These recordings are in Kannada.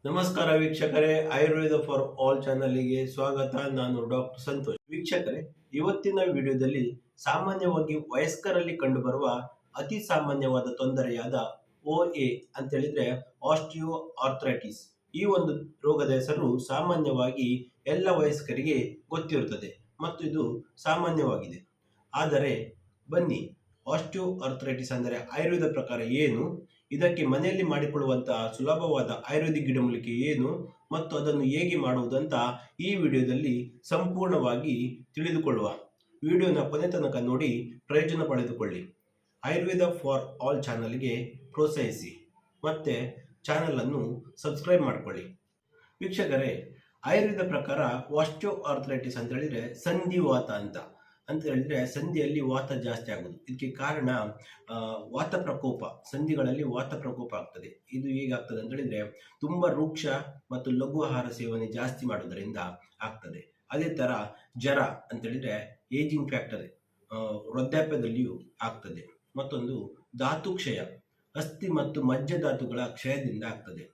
ನಮಸ್ಕಾರ ವೀಕ್ಷಕರೇ, ಆಯುರ್ವೇದ ಫಾರ್ ಆಲ್ ಚಾನಲ್ಗೆ ಸ್ವಾಗತ. ನಾನು ಡಾಕ್ಟರ್ ಸಂತೋಷ್. ವೀಕ್ಷಕರೇ, ಇವತ್ತಿನ ವಿಡಿಯೋದಲ್ಲಿ ಸಾಮಾನ್ಯವಾಗಿ ವಯಸ್ಕರಲ್ಲಿ ಕಂಡುಬರುವ ಅತಿ ಸಾಮಾನ್ಯವಾದ ತೊಂದರೆಯಾದ OA ಅಂತ ಹೇಳಿದ್ರೆ ಆಸ್ಟಿಯೋ ಆರ್ಥರೈಟಿಸ್. ಈ ಒಂದು ರೋಗದ ಹೆಸರು ಸಾಮಾನ್ಯವಾಗಿ ಎಲ್ಲ ವಯಸ್ಕರಿಗೆ ಗೊತ್ತಿರುತ್ತದೆ ಮತ್ತು ಇದು ಸಾಮಾನ್ಯವಾಗಿದೆ. ಆದರೆ ಬನ್ನಿ, ಆಸ್ಟಿಯೋ ಆರ್ಥರೈಟಿಸ್ ಅಂದರೆ ಆಯುರ್ವೇದ ಪ್ರಕಾರ ಏನು, ಇದಕ್ಕೆ ಮನೆಯಲ್ಲಿ ಮಾಡಿಕೊಳ್ಳುವಂತಹ ಸುಲಭವಾದ ಆಯುರ್ವೇದಿಕ್ ಗಿಡಮೂಲಿಕೆ ಏನು ಮತ್ತು ಅದನ್ನು ಹೇಗೆ ಮಾಡುವುದಂತ ಈ ವಿಡಿಯೋದಲ್ಲಿ ಸಂಪೂರ್ಣವಾಗಿ ತಿಳಿದುಕೊಳ್ಳುವ. ವಿಡಿಯೋನ ಕೊನೆ ತನಕ ನೋಡಿ ಪ್ರಯೋಜನ ಪಡೆದುಕೊಳ್ಳಿ. ಆಯುರ್ವೇದ ಫಾರ್ ಆಲ್ ಚಾನಲ್ಗೆ ಪ್ರೋತ್ಸಾಹಿಸಿ ಮತ್ತೆ ಚಾನಲನ್ನು ಸಬ್ಸ್ಕ್ರೈಬ್ ಮಾಡಿಕೊಳ್ಳಿ. ವೀಕ್ಷಕರೇ, ಆಯುರ್ವೇದ ಪ್ರಕಾರ ಆಸ್ಟಿಯೋ ಆರ್ಥರೈಟಿಸ್ ಅಂತ ಹೇಳಿದ್ರೆ ಸಂಧಿವಾತ ಅಂತ ಹೇಳಿದ್ರೆ ಸಂಧಿಯಲ್ಲಿ ವಾತ ಜಾಸ್ತಿ ಆಗುವುದು. ಇದಕ್ಕೆ ಕಾರಣ ವಾತ ಪ್ರಕೋಪ, ಸಂಧಿಗಳಲ್ಲಿ ವಾತ ಪ್ರಕೋಪ ಆಗ್ತದೆ. ಇದು ಹೇಗಾಗ್ತದೆ ಅಂತ ಹೇಳಿದ್ರೆ ತುಂಬಾ ರೂಕ್ಷ ಮತ್ತು ಲಘು ಆಹಾರ ಸೇವನೆ ಜಾಸ್ತಿ ಮಾಡೋದರಿಂದ ಆಗ್ತದೆ. ಅದೇ ತರ ಜ್ವರ ಅಂತ ಹೇಳಿದ್ರೆ ಏಜಿಂಗ್ ಫ್ಯಾಕ್ಟರ್, ವೃದ್ಧಾಪ್ಯದಲ್ಲಿಯೂ ಆಗ್ತದೆ. ಮತ್ತೊಂದು ಧಾತು ಕ್ಷಯ, ಅಸ್ಥಿ ಮತ್ತು ಮಜ್ಜಧಾತುಗಳ ಕ್ಷಯದಿಂದ ಆಗ್ತದೆ.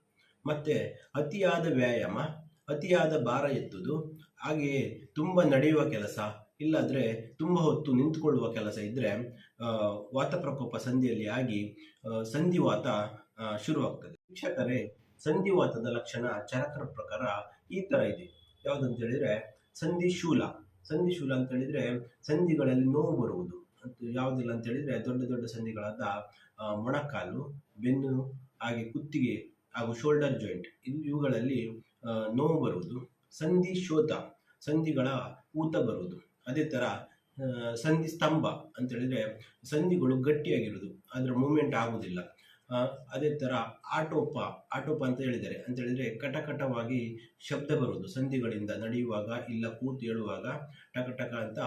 ಮತ್ತೆ ಅತಿಯಾದ ವ್ಯಾಯಾಮ, ಅತಿಯಾದ ಭಾರ ಎತ್ತುವುದು, ಹಾಗೆಯೇ ತುಂಬಾ ನಡೆಯುವ ಕೆಲಸ, ಇಲ್ಲಾದ್ರೆ ತುಂಬ ಹೊತ್ತು ನಿಂತುಕೊಳ್ಳುವ ಕೆಲಸ ಇದ್ರೆ ವಾತ ಪ್ರಕೋಪ ಸಂಧಿಯಲ್ಲಿ ಆಗಿ ಸಂಧಿವಾತ ಶುರುವಾಗ್ತದೆ. ವೀಕ್ಷಕರೇ, ಸಂಧಿವಾತದ ಲಕ್ಷಣ ಚರಕರ ಪ್ರಕಾರ ಈ ತರ ಇದೆ. ಯಾವುದಂತ ಹೇಳಿದ್ರೆ ಸಂಧಿಶೂಲ ಅಂತ ಹೇಳಿದ್ರೆ ಸಂಧಿಗಳಲ್ಲಿ ನೋವು ಬರುವುದು. ಯಾವುದಿಲ್ಲ ಅಂತ ಹೇಳಿದ್ರೆ ದೊಡ್ಡ ದೊಡ್ಡ ಸಂಧಿಗಳಾದ ಮೊಣಕಾಲು, ಬೆನ್ನು, ಹಾಗೆ ಕುತ್ತಿಗೆ ಹಾಗೂ ಶೋಲ್ಡರ್ ಜಾಯಿಂಟ್ ಇವುಗಳಲ್ಲಿ ನೋವು ಬರುವುದು. ಸಂಧಿ ಶೋಥ, ಸಂಧಿಗಳ ಊತ ಬರುವುದು. ಅದೇ ತರ ಸಂಧಿ ಸ್ತಂಭ ಅಂತ ಹೇಳಿದ್ರೆ ಸಂಧಿಗಳು ಗಟ್ಟಿಯಾಗಿರುವುದು, ಅದರ ಮೂವ್ಮೆಂಟ್ ಆಗುವುದಿಲ್ಲ. ಅದೇ ತರ ಆಟೋಪ ಅಂತ ಹೇಳಿದ್ರೆ ಕಟಕಟವಾಗಿ ಶಬ್ದ ಬರುವುದು, ಸಂಧಿಗಳಿಂದ ನಡೆಯುವಾಗ ಇಲ್ಲ ಕೂತು ಹೇಳುವಾಗ ಟಕ ಅಂತ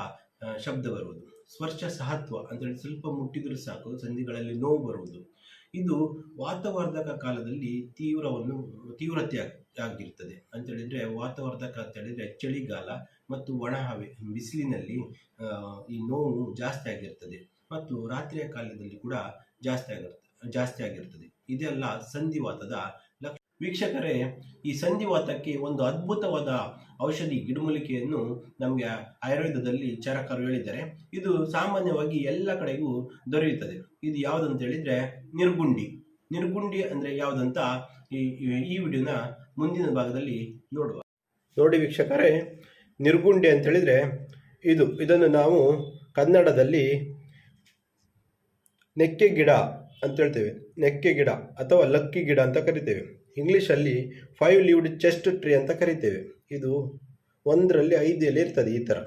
ಶಬ್ದ ಬರುವುದು. ಸ್ಪರ್ಶ ಸಹತ್ವ ಅಂತ ಹೇಳಿ ಸ್ವಲ್ಪ ಮುಟ್ಟಿದ್ರು ಸಾಕು ಸಂಧಿಗಳಲ್ಲಿ ನೋವು ಬರುವುದು. ಇದು ವಾತವರ್ಧಕ ಕಾಲದಲ್ಲಿ ತೀವ್ರತೆ ಆಗಿರ್ತದೆ ಅಂತ ಹೇಳಿದ್ರೆ ವಾತವರ್ಧಕ ಅಂತ ಹೇಳಿದ್ರೆ ಚಳಿಗಾಲ ಮತ್ತು ಒಣ ಹವೆ ಬಿಸಿಲಿನಲ್ಲಿ ಈ ನೋವು ಜಾಸ್ತಿ ಆಗಿರ್ತದೆ ಮತ್ತು ರಾತ್ರಿಯ ಕಾಲದಲ್ಲಿ ಕೂಡ ಜಾಸ್ತಿ ಆಗಿರ್ತದೆ. ಇದೆಲ್ಲ ಸಂಧಿವಾತದ ಲಕ್ಷಣ. ವೀಕ್ಷಕರೇ, ಈ ಸಂಧಿವಾತಕ್ಕೆ ಒಂದು ಅದ್ಭುತವಾದ ಔಷಧಿ ಗಿಡಮೂಲಿಕೆಯನ್ನು ನಮಗೆ ಆಯುರ್ವೇದದಲ್ಲಿ ಚರಕರು ಹೇಳಿದ್ದಾರೆ. ಇದು ಸಾಮಾನ್ಯವಾಗಿ ಎಲ್ಲ ಕಡೆಗೂ ದೊರೆಯುತ್ತದೆ. ಇದು ಯಾವುದಂತ ಹೇಳಿದ್ರೆ ನಿರ್ಗುಂಡಿ ಅಂದ್ರೆ ಯಾವುದಂತ ಈ ವಿಡಿಯೋನ ಮುಂದಿನ ಭಾಗದಲ್ಲಿ ನೋಡಿ ವೀಕ್ಷಕರೇ, ನಿರ್ಗುಂಡಿ ಅಂತ ಹೇಳಿದ್ರೆ ಇದನ್ನು ನಾವು ಕನ್ನಡದಲ್ಲಿ ನೆಕ್ಕೆ ಗಿಡ ಅಂತ ಹೇಳ್ತೇವೆ. ನೆಕ್ಕೆ ಗಿಡ ಅಥವಾ ಲಕ್ಕಿ ಗಿಡ ಅಂತ ಕರಿತೇವೆ. ಇಂಗ್ಲಿಷಲ್ಲಿ 5 ಲೀವ್ಡ್ ಚೆಸ್ಟ್ ಟ್ರೀ ಅಂತ ಕರಿತೇವೆ. ಇದು ಒಂದರಲ್ಲಿ 5 ಎಲೆ ಇರ್ತದೆ. ಈ ತರ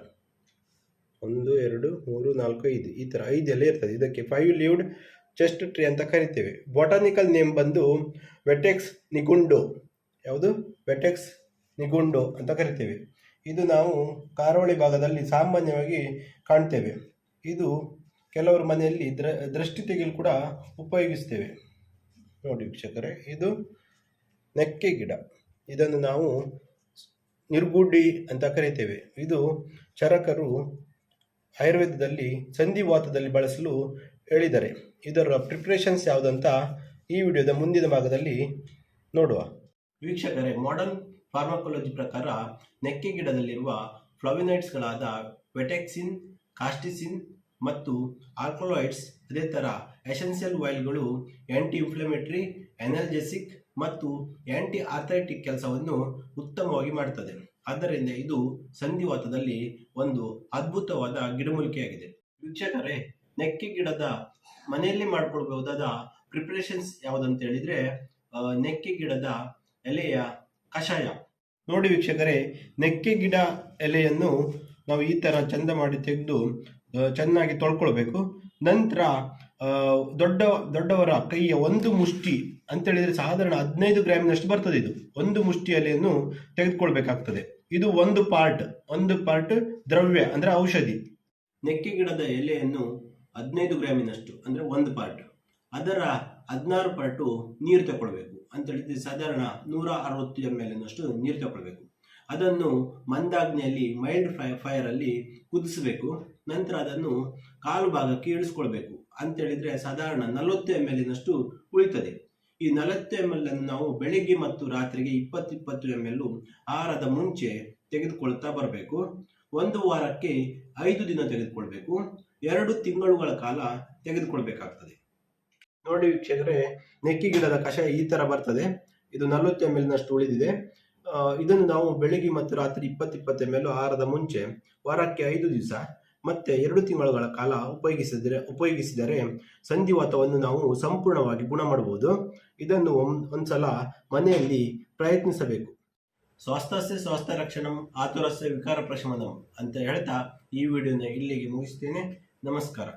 1 2 3 4 5 ಈ ತರ 5 ಎಲೆ ಇರ್ತದೆ. ಇದಕ್ಕೆ 5 ಲೀವ್ಡ್ ಚೆಸ್ಟ್ ಟ್ರೀ ಅಂತ ಕರಿತೇವೆ. ಬಾಟನಿಕಲ್ ನೇಮ್ ಬಂದು ವೆಟೆಕ್ಸ್ ನಿಗುಂಡೋ. ಯಾವುದು? ವೆಟೆಕ್ಸ್ ನಿಗುಂಡೋ ಅಂತ ಕರಿತೇವೆ. ಇದು ನಾವು ಕರಾವಳಿ ಭಾಗದಲ್ಲಿ ಸಾಮಾನ್ಯವಾಗಿ ಕಾಣ್ತೇವೆ. ಇದು ಕೆಲವರ ಮನೆಯಲ್ಲಿ ದೃಷ್ಟಿ ತೆಗೆಯಲು ಕೂಡ ಉಪಯೋಗಿಸ್ತೇವೆ. ನೋಡಿ ವೀಕ್ಷಕರೇ, ಇದು ನೆಕ್ಕೆ ಗಿಡ. ಇದನ್ನು ನಾವು ನಿರ್ಗುಂಡಿ ಅಂತ ಕರಿತೇವೆ. ಇದು ಚರಕರು ಆಯುರ್ವೇದದಲ್ಲಿ ಸಂಧಿವಾತದಲ್ಲಿ ಬಳಸಲು ಹೇಳಿದ್ದಾರೆ. ಇದರ ಪ್ರಿಪ್ರೇಷನ್ಸ್ ಯಾವುದಂತ ಈ ವಿಡಿಯೋದ ಮುಂದಿನ ಭಾಗದಲ್ಲಿ ನೋಡುವ. ವೀಕ್ಷಕರೇ, ಮಾಡರ್ನ್ ಫಾರ್ಮಕಾಲಜಿ ಪ್ರಕಾರ ನೆಕ್ಕೆ ಗಿಡದಲ್ಲಿರುವ ಫ್ಲವಿನಾಯ್ಡ್ಸ್ಗಳಾದ ವೆಟೆಕ್ಸಿನ್, ಕಾಸ್ಟಿಸಿನ್ ಮತ್ತು ಆಲ್ಕಲಾಯ್ಡ್ಸ್, ಅದೇ ಥರ ಎಸೆನ್ಷಿಯಲ್ ಆಯಿಲ್ಗಳು ಆ್ಯಂಟಿ ಇನ್ಫ್ಲಮೇಟರಿ, ಎನರ್ಜೆಸಿಕ್ ಮತ್ತು ಆ್ಯಂಟಿ ಆರ್ಥರೈಟಿಕ್ ಕೆಲಸವನ್ನು ಉತ್ತಮವಾಗಿ ಮಾಡುತ್ತದೆ. ಆದ್ದರಿಂದ ಇದು ಸಂಧಿವಾತದಲ್ಲಿ ಒಂದು ಅದ್ಭುತವಾದ ಗಿಡಮೂಲಿಕೆಯಾಗಿದೆ. ವೀಕ್ಷಕರೇ, ನೆಕ್ಕೆ ಗಿಡದ ಮನೆಯಲ್ಲಿ ಮಾಡಿಕೊಳ್ಬಹುದಾದ ಪ್ರಿಪರೇಷನ್ಸ್ ಯಾವುದಂತ ಹೇಳಿದ್ರೆ ನೆಕ್ಕೆ ಗಿಡದ ಎಲೆಯ ಕಷಾಯ. ನೋಡಿ ವೀಕ್ಷಕರೇ, ನೆಕ್ಕೆ ಗಿಡ ಎಲೆಯನ್ನು ನಾವು ಈ ತರ ಚಂದ ಮಾಡಿ ತೆಗೆದು ಚೆನ್ನಾಗಿ ತೊಳ್ಕೊಳ್ಬೇಕು. ನಂತರ ದೊಡ್ಡವರ ಕೈಯ 1 ಮುಷ್ಟಿ ಅಂತ ಹೇಳಿದ್ರೆ ಸಾಧಾರಣ 15 ಗ್ರಾಮಿನಷ್ಟು ಬರ್ತದೆ. ಇದು 1 ಮುಷ್ಟಿ ಎಲೆಯನ್ನು ತೆಗೆದುಕೊಳ್ಬೇಕಾಗ್ತದೆ. ಇದು ಒಂದು ಪಾರ್ಟ್ ದ್ರವ್ಯ ಅಂದ್ರೆ ಔಷಧಿ. ನೆಕ್ಕೆ ಗಿಡದ ಎಲೆಯನ್ನು 15 ಗ್ರಾಮಿನಷ್ಟು ಅಂದ್ರೆ 1 ಪಾರ್ಟ್, ಅದರ 16 ಪಾರ್ಟು ನೀರು ತಗೊಳ್ಬೇಕು ಅಂತ ಹೇಳಿದ್ರೆ ಸಾಧಾರಣ 160 ml ನೀರು ತಗೊಳ್ಬೇಕು. ಅದನ್ನು ಮಂದಾಗ್ನಿಯಲ್ಲಿ ಮೈಲ್ಡ್ ಫೈರ್ ಅಲ್ಲಿ ಕುದಿಸಬೇಕು. ನಂತರ ಅದನ್ನು ಕಾಲು ಭಾಗಕ್ಕೆ ಇಳಿಸ್ಕೊಳ್ಬೇಕು ಅಂತ ಹೇಳಿದ್ರೆ ಸಾಧಾರಣ 40 ml ಉಳಿತದೆ. ಈ 40 ml ಅನ್ನು ನಾವು ಬೆಳಿಗ್ಗೆ ಮತ್ತು ರಾತ್ರಿಗೆ 20 ml ಆಹಾರದ ಮುಂಚೆ ತೆಗೆದುಕೊಳ್ತಾ ಬರಬೇಕು. ಒಂದು ವಾರಕ್ಕೆ 5 ದಿನ ತೆಗೆದುಕೊಳ್ಬೇಕು. 2 ತಿಂಗಳುಗಳ ಕಾಲ ತೆಗೆದುಕೊಳ್ಬೇಕಾಗ್ತದೆ. ನೋಡಿ ವೀಕ್ಷಕರೇ, ನೆಕ್ಕಿ ಗಿಡದ ಕಷಾಯ ಈ ತರ ಬರ್ತದೆ. ಇದು 40 ml ನಷ್ಟು ಉಳಿದಿದೆ. ಇದನ್ನು ನಾವು ಬೆಳಿಗ್ಗೆ ಮತ್ತು ರಾತ್ರಿ 20 ml ಆಹಾರದ ಮುಂಚೆ ವಾರಕ್ಕೆ 5 ದಿವಸ ಮತ್ತೆ 2 ತಿಂಗಳುಗಳ ಕಾಲ ಉಪಯೋಗಿಸಿದರೆ ಸಂಧಿವಾತವನ್ನು ನಾವು ಸಂಪೂರ್ಣವಾಗಿ ಗುಣ ಮಾಡಬಹುದು. ಇದನ್ನು ಒಂದ್ಸಲ ಮನೆಯಲ್ಲಿ ಪ್ರಯತ್ನಿಸಬೇಕು. ಸ್ವಾಸ್ಥ್ಯಸ್ಯ ಸ್ವಾಸ್ಥ್ಯ ರಕ್ಷಣಂ ಆತುರಸ್ಯ ವಿಕಾರ ಪ್ರಶಮನಂ ಅಂತ ಹೇಳ್ತಾ ಈ ವಿಡಿಯೋನ ಇಲ್ಲಿಗೆ ಮುಗಿಸ್ತೇನೆ. ನಮಸ್ಕಾರ.